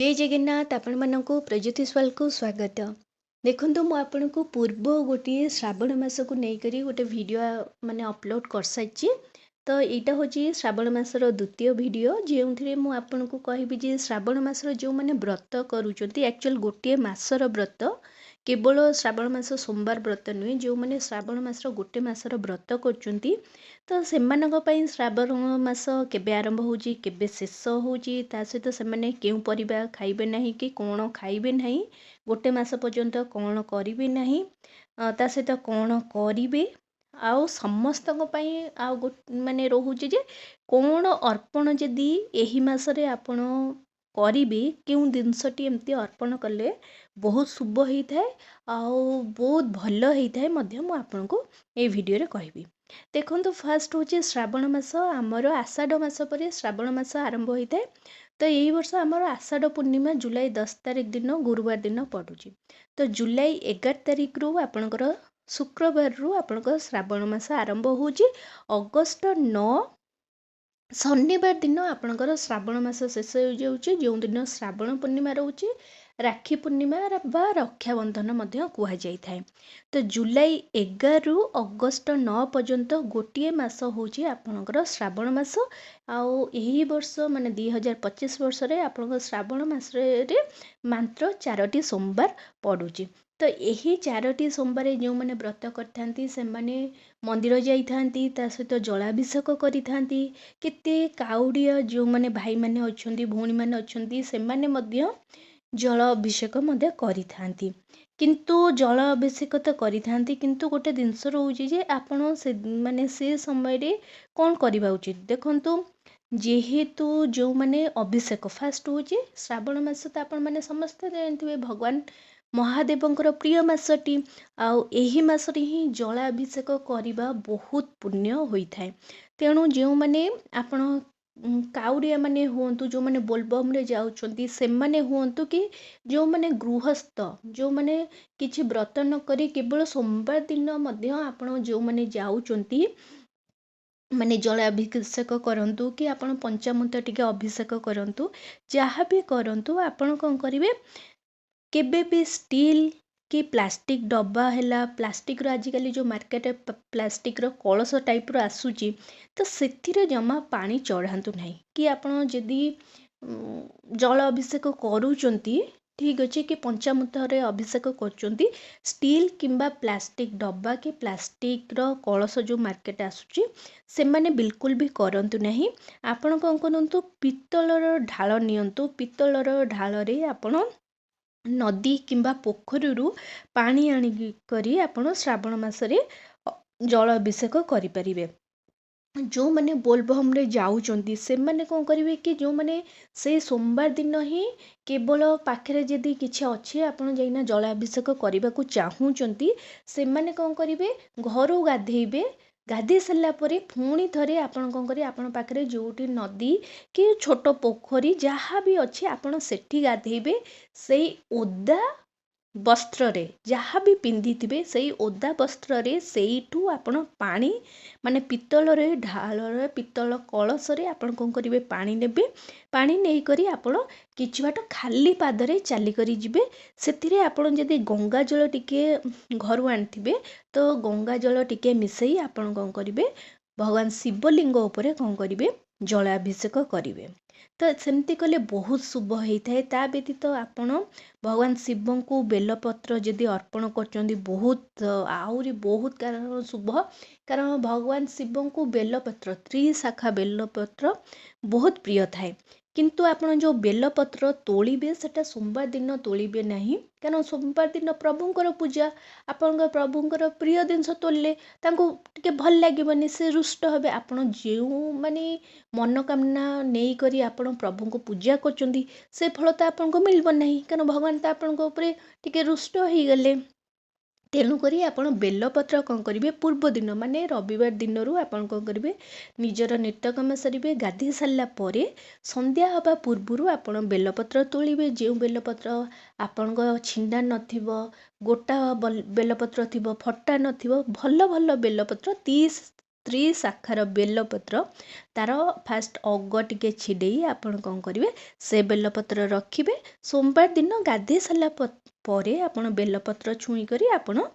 जय जगन्नाथ आपण मानक प्रज्योतिषवाल को स्वागत। देखो मु आपन को पूर्व गोटे श्रावण मास को लेकर गोटे वीडियो माने अपलोड कर सारी। तो यहाँ हूँ श्रावण मासर द्वितीय वीडियो जो मु आपन को कहबी जे श्रावण मासर जो मैंने व्रत करुँच एक्चुअल गोटे मासर व्रत केवल श्रावण मास सोमवार व्रत नुहे जो मैंने श्रावण मासर गोटे मासर व्रत कर तो से श्रावण मास केबे आरंभ होची केबे शेष होची ता सहित से माने केउ परिबा खाइबे नहीं कि कौन खाइबे नहीं गोटे मास पर्यंत कौन करिवे नहीं ता सहित कौन करिवे आउ समस्त माने रोहुची जे कौन अर्पण जदि एही मासरे आपण करिवे केउ जिनसटी एमती अर्पण कले बहुत शुभ होता है आउ बहुत भल होता है मध्य मु आपन को ए वीडियो रे कहबी। देखो फास्ट हूँ श्रावण मास आमर आषाढ़ मास पर श्रावण मास आरंभ होता है। तो यही वर्ष आमर आषाढ़ पूर्णिमा जुलाई 10 तारिख दिन गुरुवार दिन पड़ुची। तो जुलाई 11 तारिख रु आपणकर शुक्रवार रु आपणकर श्रावण मास आरंभ होची। अगस्त 9 शनिवार दिन आपणकर श्रावण मास शेष हो जाउची जो दिन श्रावण पूर्णिमा रोची राखी पूर्णिमा बा रक्षाबंधन मध्य कुहा जाई थाए। तो जुलाई 11 रु अगस्त 9 पर्यंत गोटे मास होची आपणकर श्रावण मास आउ एही वर्ष माने 2025 वर्ष रे आपणकर श्रावण मास रे मात्र 4टी सोमवार पड़ुची। तो यही 4टी सोमवार जो मैंने व्रत करथांती से माने मंदिर जाइथांती ता सहित जलाभिषेक करिथांती केते काउडिया जो माने भाई माने अछंती भौणी माने अछंती से माने मध्य जल अभिषेक मध्य करिथांती किंतु जल अभिषेक तो करिथांती किंतु गोटे जिनस रोचे जे आपण से माने से समय रे कौन करबा उचित देखंतु जेहेतु जो माने अभिषेक फास्ट होचे श्रावण मास तो आपण माने समस्त जानथिबे भगवान महादेवंकर प्रिय मासटी आउ एही मासरे ही जलाभिषेक करिबा बहुत पुण्य होइथाय। तेणु जो माने आपण काउडिया माने हुंतु जो माने बोलबम रे जाउछंती से माने हुंतु कि जो माने गृहस्थ जो माने किछि व्रत न करी केवल सोमवार दिन मध्य आपण जो माने जाउछंती माने जलाभिषेक करंतु कि आपण पंचामृत टिके अभिषेक करंतु जहाँ भी करंतु आपण कोन करिवे केबे भी स्टील कि प्लास्टिक डब्बा है प्लास्टिक आजिकल जो मार्केट प्लास्टिक कलश टाइप आसूची तो से जमा पानी चढ़ातु नहीं कि आपण जदि जल अभिषेक करूचंती ठीक अच्छे कि पंचामृत अभिषेक कर स्टील किंबा प्लास्टिक डब्बा कि प्लास्टिक कलश जो मार्केट आसूची से माने बिल्कुल भी करंतु नहीं। आपण कौन करंतु पित्तलर ढाल नियंतु पित्तलर ढाल रे आपण नदी किंबा पोखरीरू पानी आनिकरी आपण श्रावण मासरे जल अभिषेक करिपारिबे। जो माने बोलबम रे जाउचंती से माने कोन करिवे कि जो माने से सोमवार दिन ही केवल पाखरे जदि किछि अछि आपण जाइना जल अभिषेक करबा को चाहूचंती से माने कोन करिवे घरो गाधेइबे गाधे सारा पर पुणी थे आपण कौन करेंगे आपण पाखे जोटी नदी कि छोट पोखरी जहाँ भी अच्छे आपण सेठी गाधेबे से ओदा वस्त्र रे जहाँ भी पिंधि थे से ओदा वस्त्र रे सेठू आपण पानी माने पित्तल रे ढाल रे पित्तल कलश रे आपण कौन करेंगे पानी नेबे पानी नहीं करी आपण किछि बाट खाली पादरे चली करी जिबे सेतिरे आपण जदि गंगा जल टिके घर आनिथिबे तो गंगा जल टिके मिसई आपण कौन करेंगे भगवान शिवलिंग उपरे कौन करेंगे जलाभिषेक करेंगे। तो सेमती कले बहुत शुभ होता है। ता व्यतीत आपण भगवान शिव को बेलपत्र जदि अर्पण कर बहुत आहरी बहुत कारण शुभ कारण भगवान शिव को बेलपत्र 3 शाखा बेलपत्र बहुत प्रिय थाए किंतु आपण जो बेलपत्र तोड़े सेटा सोमवार दिन तोड़े नहीं कारण सोमवार दिन प्रभुंकर पूजा आपण प्रभुंकर प्रिय जिनस तोड़े टे भल लगे से रुष्ट हे आपण जो माने मनोकामना नहीं करी आपण प्रभु को पूजा कर से फल तो आपको मिलब नहीं कारण भगवान तो आपण टे रुष्ट हो गले। तेणुक आप बेलपत्र कौन करेंगे पूर्व दिन माने रविवार दिन आपन कौन करेंगे निजर नित्यकर्म सरेंगे गाधे सारापर संध्या हवा पूर्वर आप बेलपत्र तोड़े जो बेलपत्र आपण छिंडा नथिबो गोटा बेलपत्र थिबो फटा नथिबो भल भल बेलपत्र 30 ସ୍ତ୍ରୀ ଶାଖାର ବେଲପତ୍ର ତାର ଫାଷ୍ଟ ଅଗ ଟିକେ ଛିଡ଼େଇ ଆପଣ କ'ଣ କରିବେ, ସେ ବେଲପତ୍ର ରଖିବେ। ସୋମବାର ଦିନ ଗାଧେଇ ସାରିଲା ପରେ ଆପଣ ବେଲପତ୍ର ଛୁଇଁ କରି ଆପଣ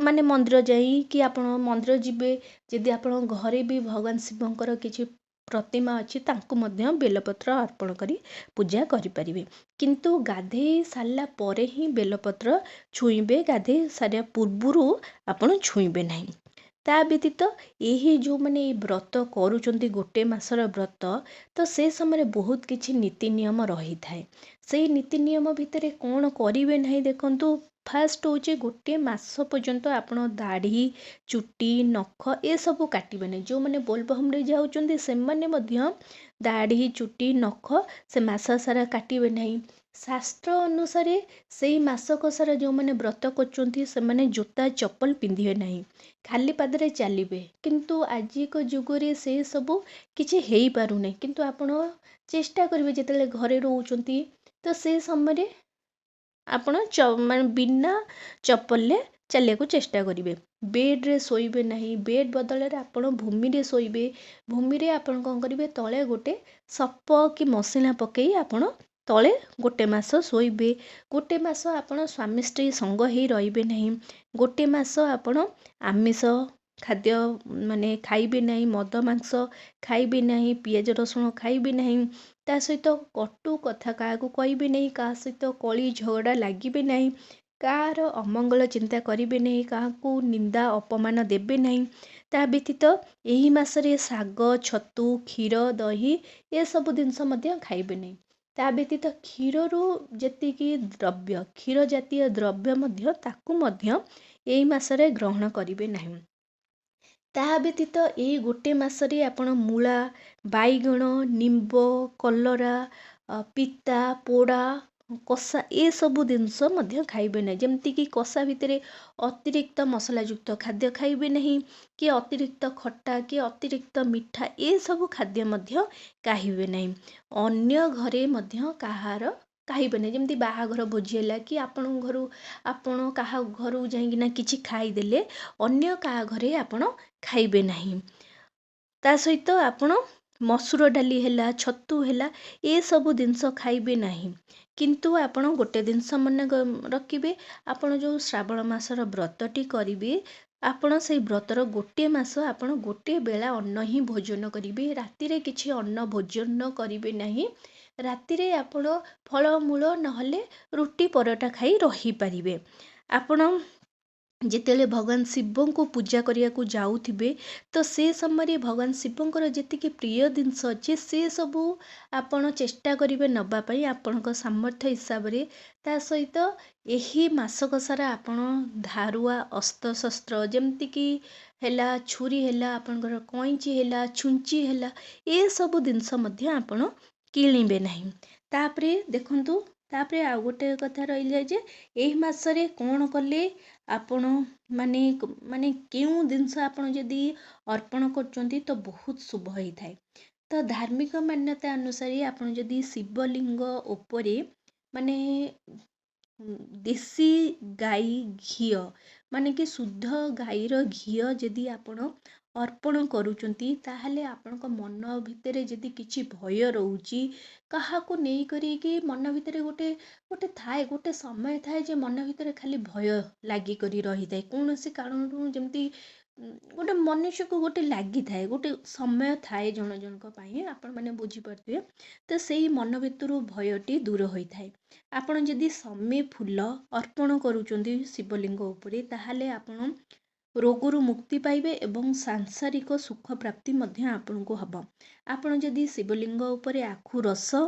ମାନେ ମନ୍ଦିର ଯାଇ କି ଆପଣ ମନ୍ଦିର ଯିବେ, ଯଦି ଆପଣ ଘରେ ବି ଭଗବାନ ଶିବଙ୍କର କିଛି ପ୍ରତିମା ଅଛି ତାଙ୍କୁ ମଧ୍ୟ ବେଲପତ୍ର ଅର୍ପଣ କରି ପୂଜା କରିପାରିବେ। କିନ୍ତୁ ଗାଧେଇ ସାରିଲା ପରେ ହିଁ ବେଲପତ୍ର ଛୁଇଁବେ, ଗାଧେଇ ସାରିବା ପୂର୍ବରୁ ଆପଣ ଛୁଇଁବେ ନାହିଁ। ତା ବ୍ୟତୀତ ଏହି ଯେଉଁମାନେ ଏଇ ବ୍ରତ କରୁଛନ୍ତି ଗୋଟେ ମାସର ବ୍ରତ, ତ ସେ ସମୟରେ ବହୁତ କିଛି ନୀତି ନିୟମ ରହିଥାଏ। ସେଇ ନୀତି ନିୟମ ଭିତରେ କ'ଣ କରିବେ ନାହିଁ ଦେଖନ୍ତୁ। ଫାଷ୍ଟ ହେଉଛି ଗୋଟିଏ ମାସ ପର୍ଯ୍ୟନ୍ତ ଆପଣ ଦାଢ଼ି, ଚୁଟି, ନଖ ଏସବୁ କାଟିବେ ନାହିଁ। ଯେଉଁମାନେ ବୋଲବମ୍ରେ ଯାଉଛନ୍ତି ସେମାନେ ମଧ୍ୟ ଦାଢ଼ି, ଚୁଟି, ନଖ ସେ ମାସ ସାରା କାଟିବେ ନାହିଁ। ଶାସ୍ତ୍ର ଅନୁସାରେ ସେଇ ମାସକ ସାରା ଯେଉଁମାନେ ବ୍ରତ କରୁଛନ୍ତି ସେମାନେ ଜୋତା ଚପଲ ପିନ୍ଧିବେ ନାହିଁ, ଖାଲି ପାଦରେ ଚାଲିବେ। କିନ୍ତୁ ଆଜିକ ଯୁଗରେ ସେ ସବୁ କିଛି ହେଇପାରୁନାହିଁ। କିନ୍ତୁ ଆପଣ ଚେଷ୍ଟା କରିବେ ଯେତେବେଳେ ଘରେ ରହୁଛନ୍ତି ତ ସେ ସମୟରେ ଆପଣ ମାନେ ବିନା ଚପଲରେ ଚାଲିବାକୁ ଚେଷ୍ଟା କରିବେ। ବେଡ଼୍ରେ ଶୋଇବେ ନାହିଁ, ବେଡ଼୍ ବଦଳରେ ଆପଣ ଭୂମିରେ ଶୋଇବେ। ଭୂମିରେ ଆପଣ କ'ଣ କରିବେ, ତଳେ ଗୋଟେ ସପ କି ମସିଣା ପକେଇ ଆପଣ ତଳେ ଗୋଟେ ମାସ ଶୋଇବେ। ଗୋଟେ ମାସ ଆପଣ ସ୍ୱାମୀ ସ୍ତ୍ରୀ ସଙ୍ଗ ହେଇ ରହିବେ ନାହିଁ। ଗୋଟେ ମାସ ଆପଣ ଆମିଷ ଖାଦ୍ୟ ମାନେ ଖାଇବେ ନାହିଁ, ମଦ ମାଂସ ଖାଇବେ ନାହିଁ, ପିଆଜ ରସୁଣ ଖାଇବେ ନାହିଁ। ତା ସହିତ କଟୁ କଥା କାହାକୁ କହିବେ ନାହିଁ, କାହା ସହିତ କଳି ଝଗଡ଼ା ଲାଗିବେ ନାହିଁ, କାହାର ଅମଙ୍ଗଳ ଚିନ୍ତା କରିବେ ନାହିଁ, କାହାକୁ ନିନ୍ଦା ଅପମାନ ଦେବେ ନାହିଁ। ତା ବ୍ୟତୀତ ଏହି ମାସରେ ଶାଗ, ଛତୁ, କ୍ଷୀର, ଦହି ଏସବୁ ଜିନିଷ ମଧ୍ୟ ଖାଇବେ ନାହିଁ। ତା ବ୍ୟତୀତ କ୍ଷୀରରୁ ଯେତିକି ଦ୍ରବ୍ୟ, କ୍ଷୀର ଜାତୀୟ ଦ୍ରବ୍ୟ ମଧ୍ୟ ତାକୁ ମଧ୍ୟ ଏଇ ମାସରେ ଗ୍ରହଣ କରିବେ ନାହିଁ। ତାହା ବ୍ୟତୀତ ଏଇ ଗୋଟେ ମାସରେ ଆପଣ ମୂଳା, ବାଇଗଣ, ନିମ୍ବ, କଲରା, ପିତା, ପୋଡ଼ା, କଷା ଏସବୁ ଜିନିଷ ମଧ୍ୟ ଖାଇବେ ନାହିଁ। ଯେମିତିକି କଷା ଭିତରେ ଅତିରିକ୍ତ ମସଲାଯୁକ୍ତ ଖାଦ୍ୟ ଖାଇବେ ନାହିଁ, କି ଅତିରିକ୍ତ ଖଟା କି ଅତିରିକ୍ତ ମିଠା ଏସବୁ ଖାଦ୍ୟ ମଧ୍ୟ ଖାଇବେ ନାହିଁ। ଅନ୍ୟ ଘରେ ମଧ୍ୟ କାହାର ଖାଇବେ ନାହିଁ। ଯେମିତି ବାହାଘର ଭୋଜି ହେଲା କି ଆପଣଙ୍କ ଘରୁ ଆପଣ କାହା ଘରକୁ ଯାଇକିନା କିଛି ଖାଇଦେଲେ, ଅନ୍ୟ କାହା ଘରେ ଆପଣ ଖାଇବେ ନାହିଁ। ତା ସହିତ ଆପଣ ମସୁର ଡାଲି ହେଲା, ଛତୁ ହେଲା ଏସବୁ ଜିନିଷ ଖାଇବେ ନାହିଁ। କିନ୍ତୁ ଆପଣ ଗୋଟେ ଜିନିଷ ମନେ ରଖିବେ, ଆପଣ ଯେଉଁ ଶ୍ରାବଣ ମାସର ବ୍ରତଟି କରିବେ, ଆପଣ ସେଇ ବ୍ରତର ଗୋଟିଏ ମାସ ଆପଣ ଗୋଟିଏ ବେଳା ଅନ୍ନ ହିଁ ଭୋଜନ କରିବେ। ରାତିରେ କିଛି ଅନ୍ନ ଭୋଜନ କରିବେ ନାହିଁ। ରାତିରେ ଆପଣ ଫଳମୂଳ ନହେଲେ ରୁଟି ପରଟା ଖାଇ ରହିପାରିବେ। ଆପଣ ଯେତେବେଳେ ଭଗବାନ ଶିବଙ୍କୁ ପୂଜା କରିବାକୁ ଯାଉଥିବେ ତ ସେ ସମୟରେ ଭଗବାନ ଶିବଙ୍କର ଯେତିକି ପ୍ରିୟ ଜିନିଷ ଅଛି ସେ ସବୁ ଆପଣ ଚେଷ୍ଟା କରିବେ ନେବା ପାଇଁ ଆପଣଙ୍କ ସାମର୍ଥ୍ୟ ହିସାବରେ। ତା ସହିତ ଏହି ମାସକ ସାରା ଆପଣ ଧାରୁଆ ଅସ୍ତ୍ରଶସ୍ତ୍ର ଯେମିତିକି ହେଲା, ଛୁରୀ ହେଲା, ଆପଣଙ୍କର କଇଁଚି ହେଲା, ଛୁଞ୍ଚି ହେଲା ଏସବୁ ଜିନିଷ ମଧ୍ୟ ଆପଣ କିଣିବେ ନାହିଁ। ତାପରେ ଦେଖନ୍ତୁ, ତାପରେ ଆଉ ଗୋଟେ କଥା ରହିଲା ଯେ ଏହି ମାସରେ କ'ଣ କଲେ ଆପଣ ମାନେ କେଉଁ ଜିନିଷ ଆପଣ ଯଦି ଅର୍ପଣ କରୁଛନ୍ତି ତ ବହୁତ ଶୁଭ ହେଇଥାଏ। ତ ଧାର୍ମିକ ମାନ୍ୟତା ଅନୁସାରେ ଆପଣ ଯଦି ଶିବଲିଙ୍ଗ ଉପରେ ମାନେ ଦେଶୀ ଗାଈ ଘିଅ ମାନେ କି ଶୁଦ୍ଧ ଗାଈର ଘିଅ ଯଦି ଆପଣ ଅର୍ପଣ କରୁଛନ୍ତି, ତାହେଲେ ଆପଣଙ୍କ ମନ ଭିତରେ ଯଦି କିଛି ଭୟ ରହୁଛି, କାହାକୁ ନେଇ କରିକି ମନ ଭିତରେ ଗୋଟେ ଥାଏ, ଗୋଟେ ସମୟ ଥାଏ ଯେ ମନ ଭିତରେ ଖାଲି ଭୟ ଲାଗିକରି ରହିଥାଏ କୌଣସି କାରଣରୁ। ଯେମିତି ଗୋଟେ ମନୁଷ୍ୟକୁ ଗୋଟେ ଲାଗିଥାଏ, ଗୋଟେ ସମୟ ଥାଏ ଜଣ ଜଣଙ୍କ ପାଇଁ, ଆପଣମାନେ ବୁଝିପାରୁଥିବେ। ତ ସେଇ ମନ ଭିତରୁ ଭୟଟି ଦୂର ହୋଇଥାଏ। ଆପଣ ଯଦି ସମୀ ଫୁଲ ଅର୍ପଣ କରୁଛନ୍ତି ଶିବଲିଙ୍ଗ ଉପରେ, ତାହେଲେ ଆପଣ ରୋଗରୁ ମୁକ୍ତି ପାଇବେ ଏବଂ ସାଂସାରିକ ସୁଖ ପ୍ରାପ୍ତି ମଧ୍ୟ ଆପଣଙ୍କୁ ହେବ। ଆପଣ ଯଦି ଶିବଲିଙ୍ଗ ଉପରେ ଆଖୁ ରସ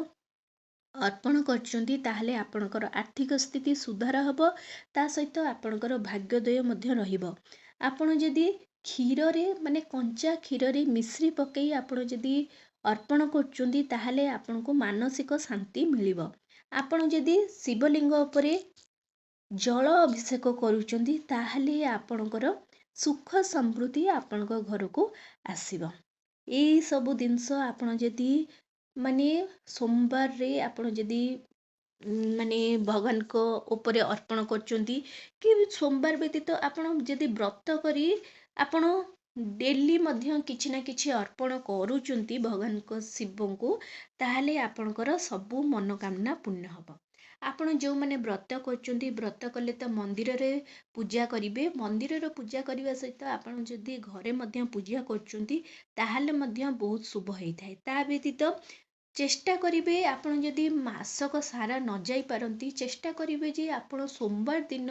ଅର୍ପଣ କରୁଛନ୍ତି, ତାହେଲେ ଆପଣଙ୍କର ଆର୍ଥିକ ସ୍ଥିତି ସୁଧାର ହେବ। ତା ସହିତ ଆପଣଙ୍କର ଭାଗ୍ୟୋଦୟ ମଧ୍ୟ ରହିବ। ଆପଣ ଯଦି କ୍ଷୀରରେ ମାନେ କଞ୍ଚା କ୍ଷୀରରେ ମିଶ୍ରି ପକେଇ ଆପଣ ଯଦି ଅର୍ପଣ କରୁଛନ୍ତି, ତାହେଲେ ଆପଣଙ୍କୁ ମାନସିକ ଶାନ୍ତି ମିଳିବ। ଆପଣ ଯଦି ଶିବଲିଙ୍ଗ ଉପରେ ଜଳ ଅଭିଷେକ କରୁଛନ୍ତି, ତାହେଲେ ଆପଣଙ୍କର ସୁଖ ସମୃଦ୍ଧି ଆପଣଙ୍କ ଘରକୁ ଆସିବ। ଏଇ ସବୁ ଜିନିଷ ଆପଣ ଯଦି ମାନେ ସୋମବାରରେ ଆପଣ ଯଦି ମାନେ ଭଗବାନଙ୍କ ଉପରେ ଅର୍ପଣ କରୁଛନ୍ତି, କି ସୋମବାର ବ୍ୟତୀତ ଆପଣ ଯଦି ବ୍ରତ କରି ଆପଣ डेली मध्य किछि ना किछि अर्पण करूचंती भगवान को शिवଙ୍କୁ ताहले आपणकर सबु मनोकामना पूर्ण हब। आपण जो माने व्रत करचंती व्रत कले तो मंदिर रे पूजा करिवे मंदिर रे पूजा करबा सहित आपण जदि घरे मध्य पूजा करचंती ताहले मध्य बहुत शुभ होइथाय। ता व्यतीत चेष्टा करिवे आपण जदि मासक सारा न जाई पारंती चेष्टा करिवे जे आपण सोमवार दिन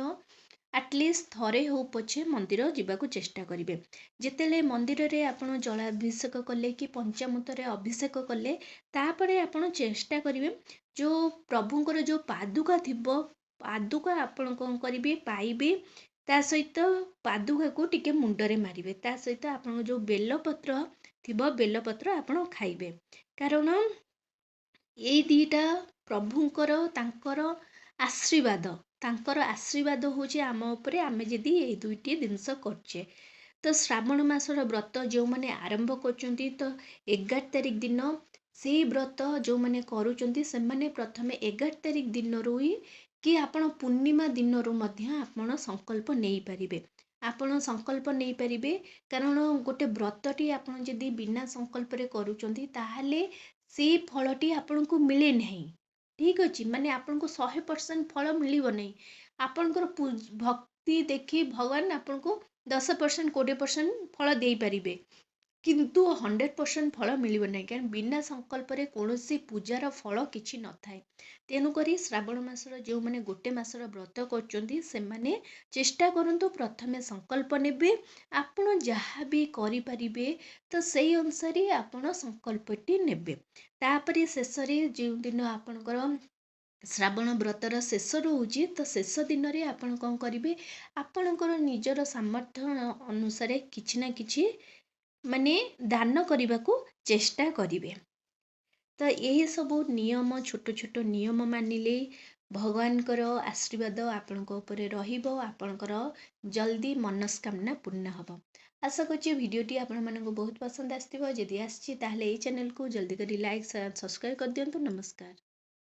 आटलिस्ट थरे हो पछे मंदिर जिबाकू चेष्टा करिवे। जेतेले मंदिर रे आपण जलाभिषेक कले कि पंचामृत रे अभिषेक कले तापरे आपण चेष्टा करिवे जो प्रभुंकर जो पादुका थिबो पादुका आपण कोन करिवे पाइबे ता सहित पादुका को टिके मुंडरे मारिवे ता सहित आपण जो बेलपत्र थिबो बेलपत्र आपण खाइबे कारण एई दीटा प्रभुंकर तांकर आशीर्वाद होचे आम उपरे आमे जदि एई दुईटी जिनस करछे। तो श्रावण मासर व्रत जो माने आरंभ करचंती तो 11 तारिख दिन से व्रत जो माने करूचंती से माने प्रथमे 11 तारिख दिन ही कि आपण पूर्णिमा दिन मध्य आपण संकल्प नहीं पारिबे। आपण संकल्प नहीं पारिबे कारण गोटे व्रतटी आपण जदि बिना संकल्प रे करूचंती ताहाले से फलटी आपण को मिले नहीं। ठीक अछि माने आपण को 100% फल मिलिबो नहीं। आपणकर भक्ति देखी भगवान आपण को 10% 20% फल दे पारिबे किंतु 100% फल मिलिबो नहीं कारण बिना संकल्प रे कोनोसी पूजार फल किछि न थाए। तेनु करी श्रावण मासर जो माने गोटे मासर व्रत करचंती से माने चेष्टा करंतु प्रथमे संकल्प नेबे आपण जहाँ भी करि परिबे तो सेई अनुसार आपण संकल्पटी नेबे तापरे शेषरे जो दिन आपणकर श्रावण व्रतर शेष रोचे तो शेष दिन रे आपण कौन करिवे आपणकर निजर सामर्थ्य अनुसार किछि ना किछि माने दान करने को चेष्टा करिवे। तो यही सब नियम छोट छोट नियम मानिले भगवानकर आशीर्वाद आपणक उपरे रहिबो आपणकर जल्दी मनस्कामना पूर्ण हब। आशा करछि भिडियोटी आपण मानक बहुत पसंद आस्थिबो। जदि आछि ताहले एई चैनल को जल्दी करी लाइक शेयर सब्सक्राइब कर दियंतु। नमस्कार।